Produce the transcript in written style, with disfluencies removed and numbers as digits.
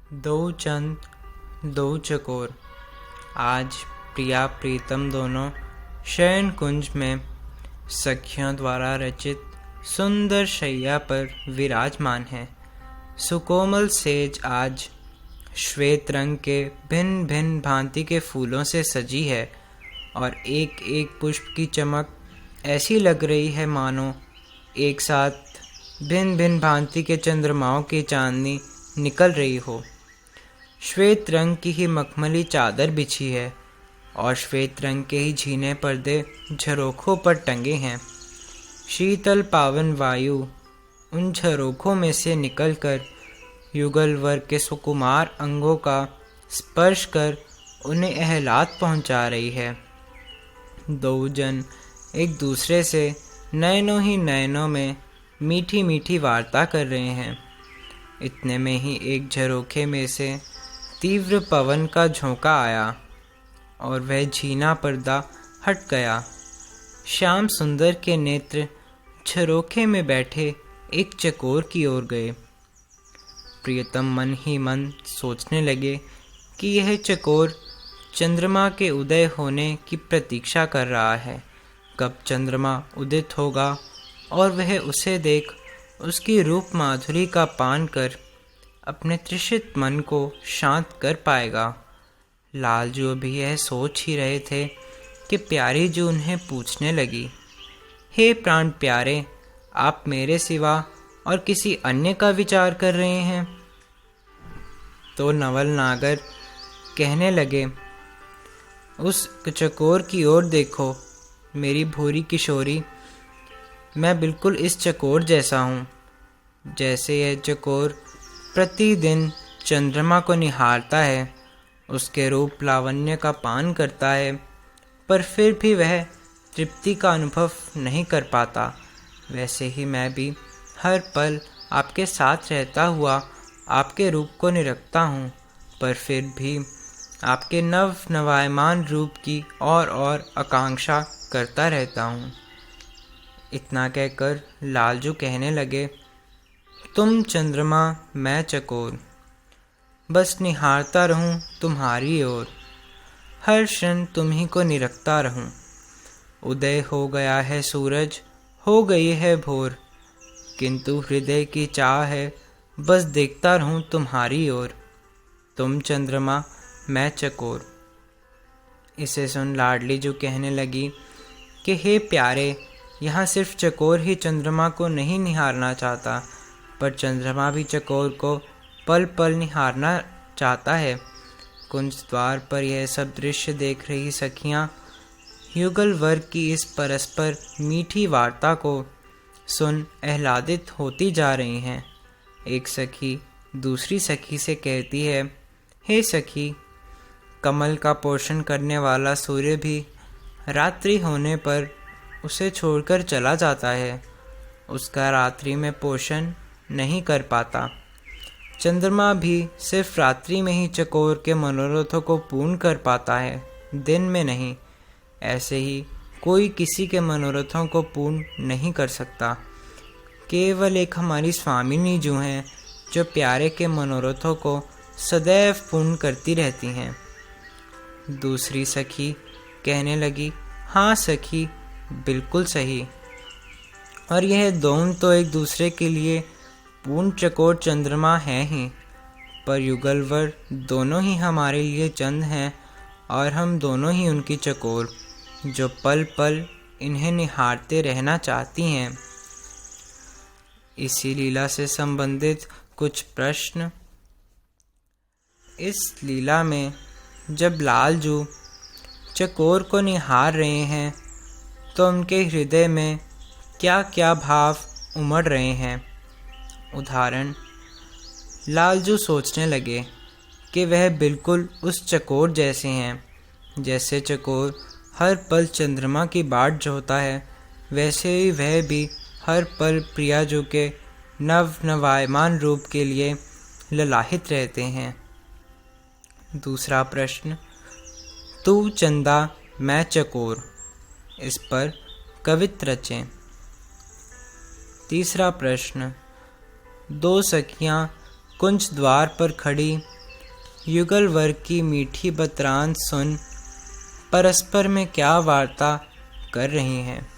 दो चंद दो चकोर। आज प्रिया प्रीतम दोनों शयन कुंज में सखियों द्वारा रचित सुंदर शैया पर विराजमान हैं। सुकोमल सेज आज श्वेत रंग के भिन्न भिन्न भांति के फूलों से सजी है और एक एक पुष्प की चमक ऐसी लग रही है मानो एक साथ भिन्न भिन्न भांति के चंद्रमाओं की चांदनी निकल रही हो। श्वेत रंग की ही मखमली चादर बिछी है और श्वेत रंग के ही झीने पर्दे झरोखों पर टंगे हैं। शीतल पावन वायु उन झरोखों में से निकलकर युगल वर्ग के सुकुमार अंगों का स्पर्श कर उन्हें एहलाद पहुंचा रही है। दो जन एक दूसरे से नयनों ही नयनों में मीठी मीठी वार्ता कर रहे हैं। इतने में ही एक झरोखे में से तीव्र पवन का झोंका आया और वह झीना पर्दा हट गया। श्याम सुंदर के नेत्र झरोखे में बैठे एक चकोर की ओर गए। प्रियतम मन ही मन सोचने लगे कि यह चकोर चंद्रमा के उदय होने की प्रतीक्षा कर रहा है। कब चंद्रमा उदित होगा और वह उसे देख उसकी रूप माधुरी का पान कर अपने तृषित मन को शांत कर पाएगा। लालजू भी यह सोच ही रहे थे कि प्यारी जी उन्हें पूछने लगी, हे प्राण प्यारे, आप मेरे सिवा और किसी अन्य का विचार कर रहे हैं? तो नवल नागर कहने लगे, उस चकोर की ओर देखो मेरी भूरी किशोरी, मैं बिल्कुल इस चकोर जैसा हूँ। जैसे यह चकोर प्रतिदिन चंद्रमा को निहारता है, उसके रूप लावण्य का पान करता है, पर फिर भी वह तृप्ति का अनुभव नहीं कर पाता, वैसे ही मैं भी हर पल आपके साथ रहता हुआ आपके रूप को निरखता हूँ, पर फिर भी आपके नव नवायमान रूप की और आकांक्षा करता रहता हूँ। इतना कहकर लालजू कहने लगे, तुम चंद्रमा मैं चकोर, बस निहारता रहूं तुम्हारी ओर, हर क्षण तुम्ही को निरखता रहूं। उदय हो गया है सूरज, हो गई है भोर, किंतु हृदय की चाह है बस देखता रहूं तुम्हारी ओर। तुम चंद्रमा मैं चकोर। इसे सुन लाडली जो कहने लगी कि हे प्यारे, यहाँ सिर्फ चकोर ही चंद्रमा को नहीं निहारना चाहता, पर चंद्रमा भी चकोर को पल पल निहारना चाहता है। कुंज द्वार पर यह सब दृश्य देख रही सखियाँ युगल वर्ग की इस परस्पर मीठी वार्ता को सुन आह्लादित होती जा रही हैं। एक सखी दूसरी सखी से कहती है, हे सखी, कमल का पोषण करने वाला सूर्य भी रात्रि होने पर उसे छोड़कर चला जाता है, उसका रात्रि में पोषण नहीं कर पाता। चंद्रमा भी सिर्फ रात्रि में ही चकोर के मनोरथों को पूर्ण कर पाता है, दिन में नहीं। ऐसे ही कोई किसी के मनोरथों को पूर्ण नहीं कर सकता। केवल एक हमारी स्वामिनी जो हैं, जो प्यारे के मनोरथों को सदैव पूर्ण करती रहती हैं। दूसरी सखी कहने लगी, हाँ सखी, बिल्कुल सही, और यह दोनों तो एक दूसरे के लिए पूर्ण चकोर चंद्रमा हैं ही, पर युगलवर दोनों ही हमारे लिए चंद हैं और हम दोनों ही उनकी चकोर, जो पल पल इन्हें निहारते रहना चाहती हैं। इसी लीला से संबंधित कुछ प्रश्न। इस लीला में जब लालजू चकोर को निहार रहे हैं तो उनके हृदय में क्या क्या भाव उमड़ रहे हैं। उदाहरण, लालजू सोचने लगे कि वह बिल्कुल उस चकोर जैसे हैं। जैसे चकोर हर पल चंद्रमा की बाट जोहता है, वैसे ही वह भी हर पल प्रियाजू के नव नवायमान रूप के लिए ललाहित रहते हैं। दूसरा प्रश्न, तू चंदा मैं चकोर, इस पर कवित्त रचें। तीसरा प्रश्न, दो सखियां कुंज द्वार पर खड़ी युगल वर्ग की मीठी बतरान सुन परस्पर में क्या वार्ता कर रही हैं।